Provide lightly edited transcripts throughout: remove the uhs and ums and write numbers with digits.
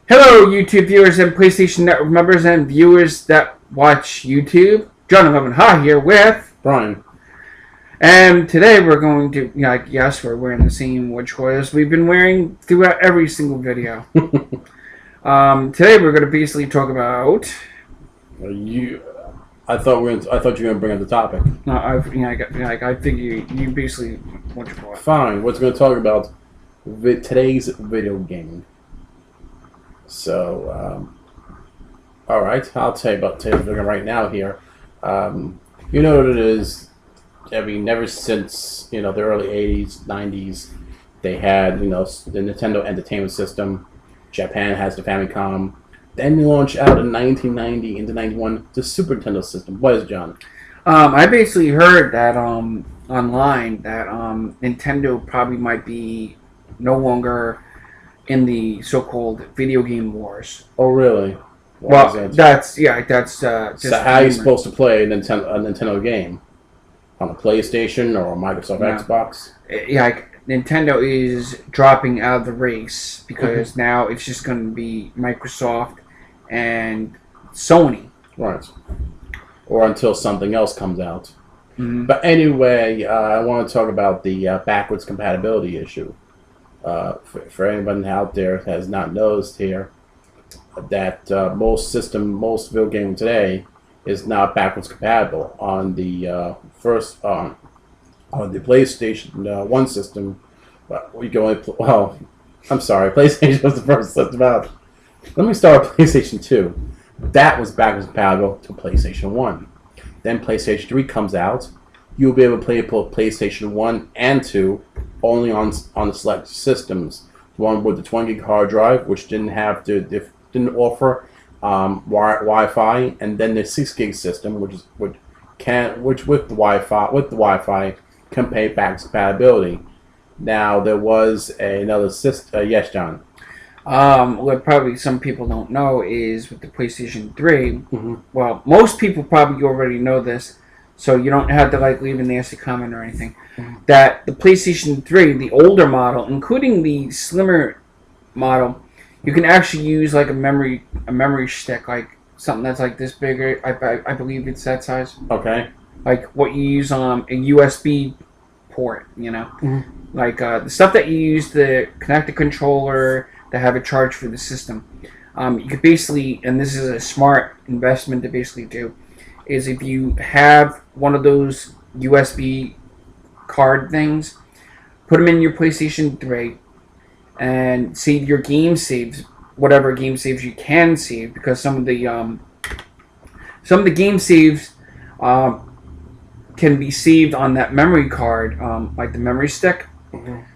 Hello, YouTube viewers and PlayStation Network members and viewers that watch YouTube. John 11 Ha here with Brian. And today we're going to, yes, we're wearing the same watch clothes we've been wearing throughout every single video. Today we're going to basically talk about. I thought you were going to bring up the topic. No, I think you basically watch it. Fine. What's going to talk about today's video gaming. So, all right, I'll tell you about today's video right now here. You know what it is. I mean, ever since the early '80s, '90s, they had the Nintendo Entertainment System. Japan has the Famicom. Then they launched out in 1990 into '91 the Super Nintendo system. What is it, John? I basically heard that online that Nintendo probably might be no longer in the so-called video game wars. Oh, really? Well, that's just. So how are you supposed to play a Nintendo game? On a PlayStation or a Microsoft Xbox? Yeah, Nintendo is dropping out of the race because now it's just going to be Microsoft and Sony. Right. Or until something else comes out. Mm-hmm. But anyway, I want to talk about the backwards compatibility issue. For anyone out there that has not noticed here, that most video gaming today is not backwards compatible. On the on the PlayStation 1 system, we can only I'm sorry, PlayStation was the first system out. Let me start with PlayStation 2. That was backwards compatible to PlayStation 1. Then PlayStation 3 comes out. You'll be able to play both PlayStation 1 and 2 only on the select systems. The one with the 20 gig hard drive, which didn't offer Wi-Fi, and then the 6 gig system, which with the Wi-Fi can pay backwards compatibility. Now there was another system. Yes, John. What probably some people don't know is with the PlayStation 3. Mm-hmm. Well, most people probably already know this, so you don't have to leave a nasty comment or anything. Mm-hmm. That the PlayStation 3, the older model, including the slimmer model, you can actually use a memory stick, something that's this bigger. I believe it's that size. Okay. Like what you use on a USB port, Mm-hmm. The stuff that you use to connect the controller, to have a charge for the system. You could basically, and this is a smart investment to basically do, is if you have one of those USB card things, put them in your PlayStation 3 and save your game saves, whatever game saves you can save, because some of the game saves can be saved on that memory card, like the memory stick,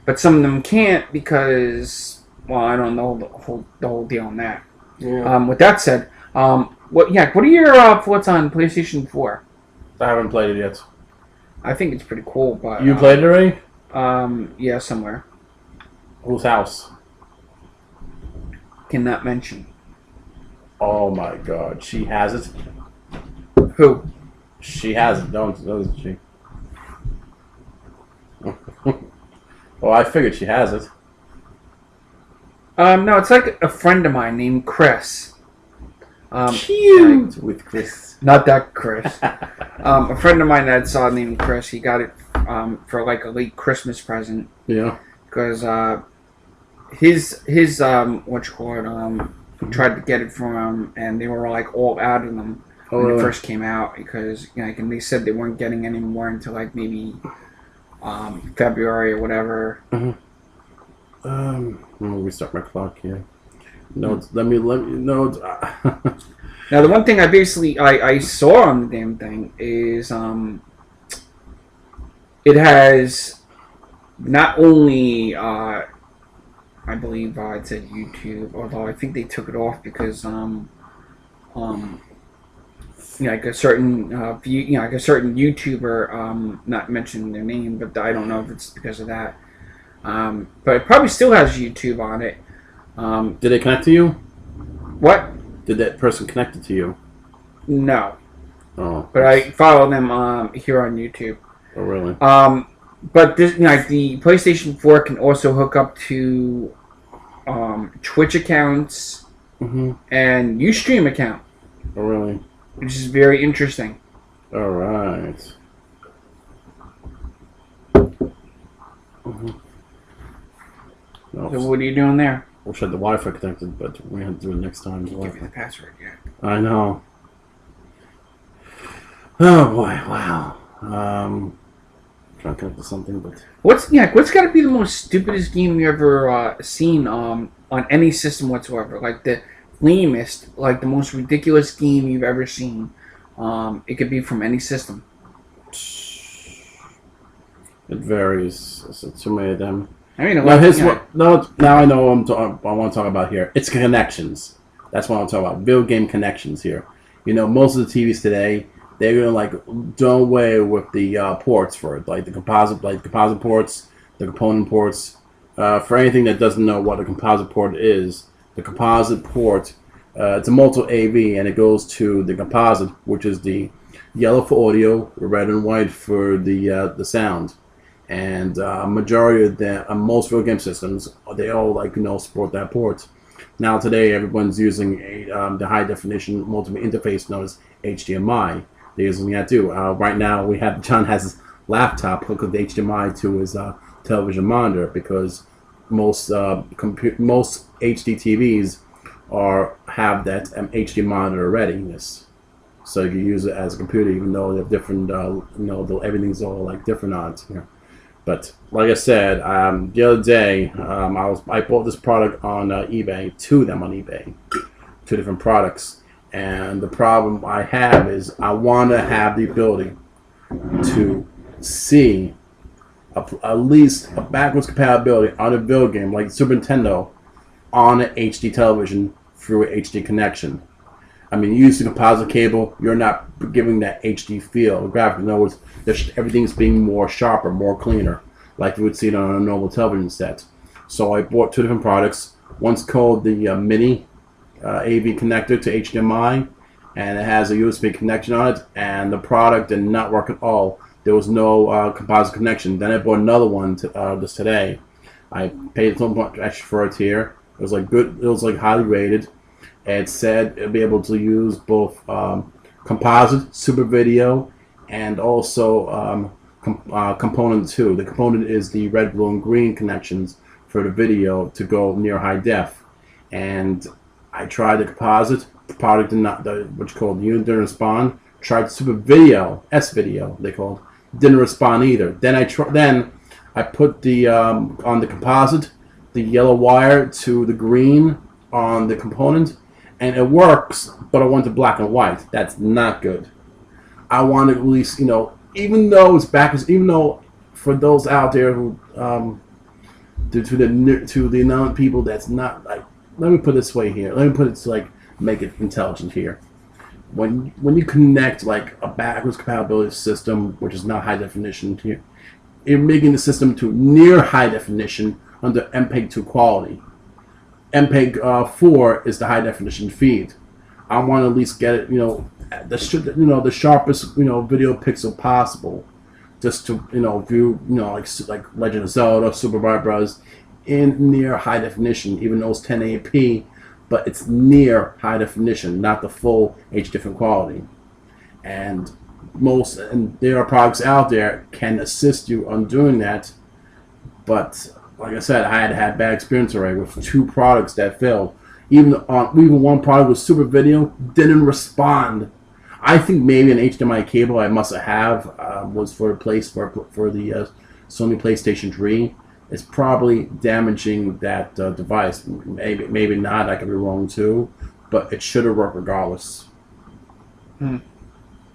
but some of them can't because, well, I don't know the whole deal on that. Yeah. With that said, what are your thoughts on PlayStation 4? I haven't played it yet. I think it's pretty cool, but you played it already? Yeah, somewhere. Whose house? Cannot mention. Oh my God, she has it. Who? She has it, doesn't she? Well, I figured she has it. No, it's a friend of mine named Chris. Cute with Chris. Not that Chris. A friend of mine that I saw named Chris. He got it for a late Christmas present. Yeah. Because his tried to get it from him, and they were all out of them when it first came out, because and they said they weren't getting any more until maybe February or whatever. Mm-hmm. Let me restart my clock here. Notes. Let me notes. Now, the one thing I saw on the damn thing is it has not only I believe it said YouTube, although I think they took it off because a certain a certain YouTuber, not mentioning their name, but I don't know if it's because of that. But it probably still has YouTube on it. Did it connect to you? What? Did that person connect it to you? No. Oh. But I follow them here on YouTube. Oh, really? But this, the PlayStation 4 can also hook up to Twitch accounts and Ustream account, Oh, really? which is very interesting. All right. No, So what are you doing there? wish I had the Wi-Fi connected, but we have to do it next time. Give me the password yet. I know. Oh boy! Wow. Trying to connect to something, but What's got to be the most stupidest game you ever seen on any system whatsoever? Like the lamest, like the most ridiculous game you've ever seen. It could be from any system. it varies. There's too many of them. I mean, Now, now I know what I want to talk about here. It's connections. That's what I'm talking about. Video game connections here. You know, most of the TVs today, they're gonna like do away with the ports for it, like the composite ports, the component ports. For anything that doesn't know what a composite port is, the composite port, it's a multiple AV, and it goes to the composite, which is the yellow for audio, red and white for the sound. And majority of the most video game systems, they all support that port. Now today, everyone's using the high definition multimedia interface known as HDMI. They're using that too. Right now, John has his laptop hooked with the HDMI to his television monitor because most HD TVs have that HD monitor readiness, so you can use it as a computer, even though they have different. Everything's all like different on it here. But like I said, the other day I bought this product on eBay, two different products, and the problem I have is I want to have the ability to see at least a backwards compatibility on a video game like Super Nintendo on an HD television through an HD connection. I mean, you use the composite cable, you're not giving that HD feel. Graphic, in other words, everything's being more sharper, more cleaner, like you would see it on a normal television set. So I bought two different products. One's called the Mini AV connector to HDMI, and it has a USB connection on it, and the product did not work at all. There was no composite connection. Then I bought another one just today. I paid so much extra for it here. It was like good. It was like highly rated. It said it'll be able to use both composite, super video, and also component 2. The component is the red, blue, and green connections for the video to go near high def. And I tried the composite. The product did not, what's called the unit didn't respond. Tried super video, S video they called, didn't respond either. Then I put the on the composite, the yellow wire to the green on the component, and it works, but I want the black and white. That's not good. I want to at least, even though it's backwards, even though for those out there who, to the amount of people that's not like, let me put it this way here. Let me put it to like make it intelligent here. When you connect like a backwards compatibility system, which is not high definition here, you're making the system to near high definition under MPEG-2 quality. MPEG-4 is the high definition feed. I want to at least get it, the sharpest, video pixel possible, just to, view, like Legend of Zelda, Super Mario Bros. In near high definition, even though it's 1080p, but it's near high definition, not the full HD different quality. And there are products out there can assist you on doing that, but like I said, I had bad experience already with two products that failed. Even one product with super video didn't respond. I think maybe an HDMI cable I must have was for the Sony PlayStation 3. It's probably damaging that device. Maybe not. I could be wrong too, but it should have worked regardless.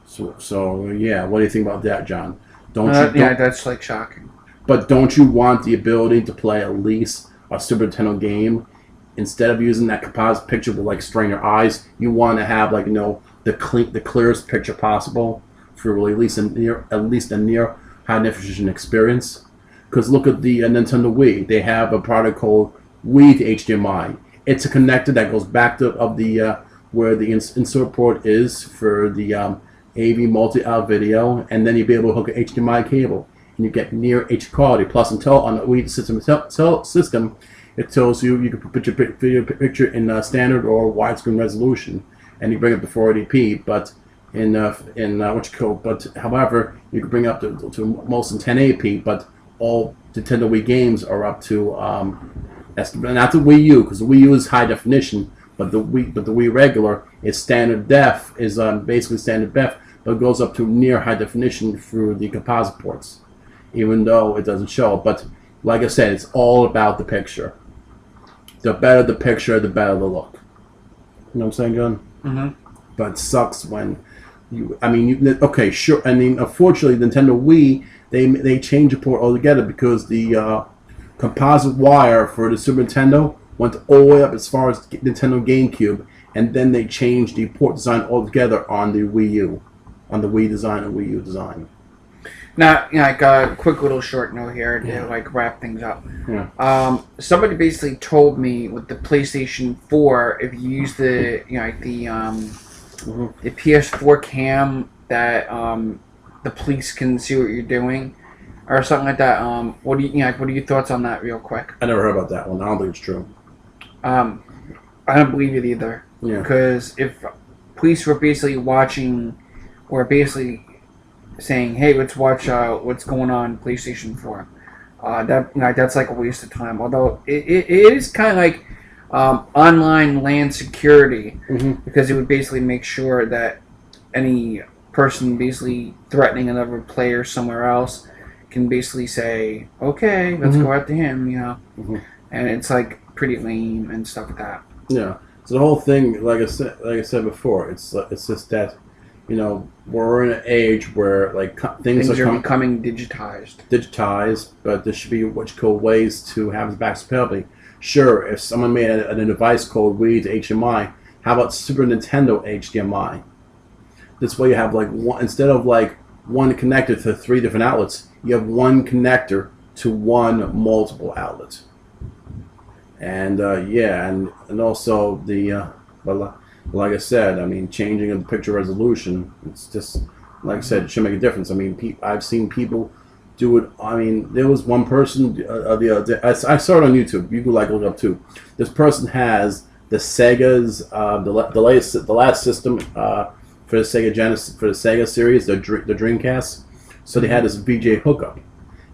So yeah, what do you think about that, John? Yeah, that's like shocking. But don't you want the ability to play at least a Super Nintendo game instead of using that composite picture with like strain your eyes? You want to have the clearest picture possible for at least a near high definition experience. Because look at the Nintendo Wii. They have a product called Wii to HDMI. It's a connector that goes back to where the insert port is for the AV multi-out video, and then you'll be able to hook an HDMI cable, and you get near HD quality. Plus, until on the Wii system, it tells you you can put your video picture in standard or widescreen resolution, and you bring up to 480p. But but however, you can bring up to most in 1080p. But all Nintendo Wii games are up to that's not the Wii U, because the Wii U is high definition, but the Wii regular is standard def, is basically standard def, but it goes up to near high definition through the composite ports, even though it doesn't show. But like I said, it's all about the picture. The better the picture, the better the look. You know what I'm saying, John? Mm-hmm. But it sucks when okay, sure. I mean, unfortunately, Nintendo Wii, they changed the port altogether because the composite wire for the Super Nintendo went all the way up as far as Nintendo GameCube, and then they changed the port design altogether on the Wii U, on the Wii design and Wii U design. Now, like a quick little short note here to like wrap things up. Yeah. Somebody basically told me with the PlayStation 4, if you use the the PS4 cam, that the police can see what you're doing, or something like that. What are your thoughts on that, real quick? I never heard about that one. I don't think it's true. I don't believe it either. Yeah. Because if police were basically watching, or basically saying, "Hey, let's watch what's going on PlayStation 4," that's like a waste of time. Although it is kind of like online LAN security, because it would basically make sure that any person basically threatening another player somewhere else can basically say, "Okay, let's go after him," and it's like pretty lame and stuff like that. Yeah. So the whole thing, like I said before, it's just that, we're in an age where like things are becoming digitized, but there should be what you call ways to have backstability. Sure, if someone made a device called Wii to HDMI, how about Super Nintendo HDMI? This way you have like one, instead of like one connector to 3 different outlets, you have one connector to one multiple outlet. And and also the like I said, I mean, changing of the picture resolution, it's just, like I said, it should make a difference. I mean, I've seen people do it. I mean, there was one person the other day, I saw it on YouTube. You can look it up too. This person has the Sega's the last system for the Sega Genesis, for the Sega series, the Dreamcast. So they had this VGA hookup,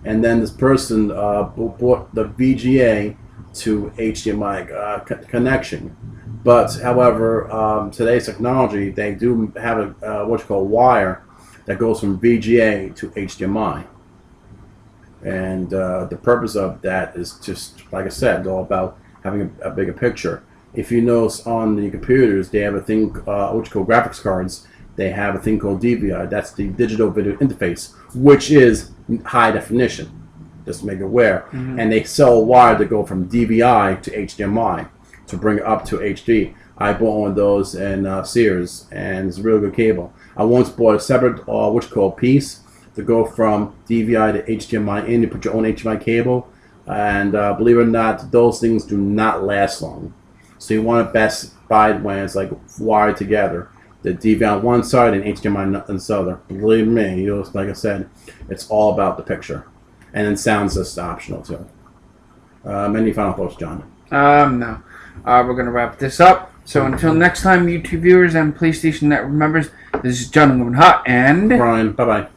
and then this person bought the VGA to HDMI connection. But however, today's technology, they do have a what you call wire that goes from VGA to HDMI. And the purpose of that is just, like I said, all about having a bigger picture. If you notice on the computers, they have a thing, what you call graphics cards. They have a thing called DVI. That's the digital video interface, which is high definition. Just to make it aware. And they sell a wire to go from DVI to HDMI to bring it up to HD. I bought one of those in Sears, and it's a really good cable. I once bought a separate, what you call piece, to go from DVI to HDMI in. You put your own HDMI cable, and believe it or not, those things do not last long. So you want to best buy it when it's like wired together. The DVI on one side and HDMI on the other. Believe me, like I said, it's all about the picture. And then sound's just optional too. Any final thoughts, John? No. We're going to wrap this up. So until next time, YouTube viewers and PlayStation Net remembers, this is John Hot and Brian. Bye-bye.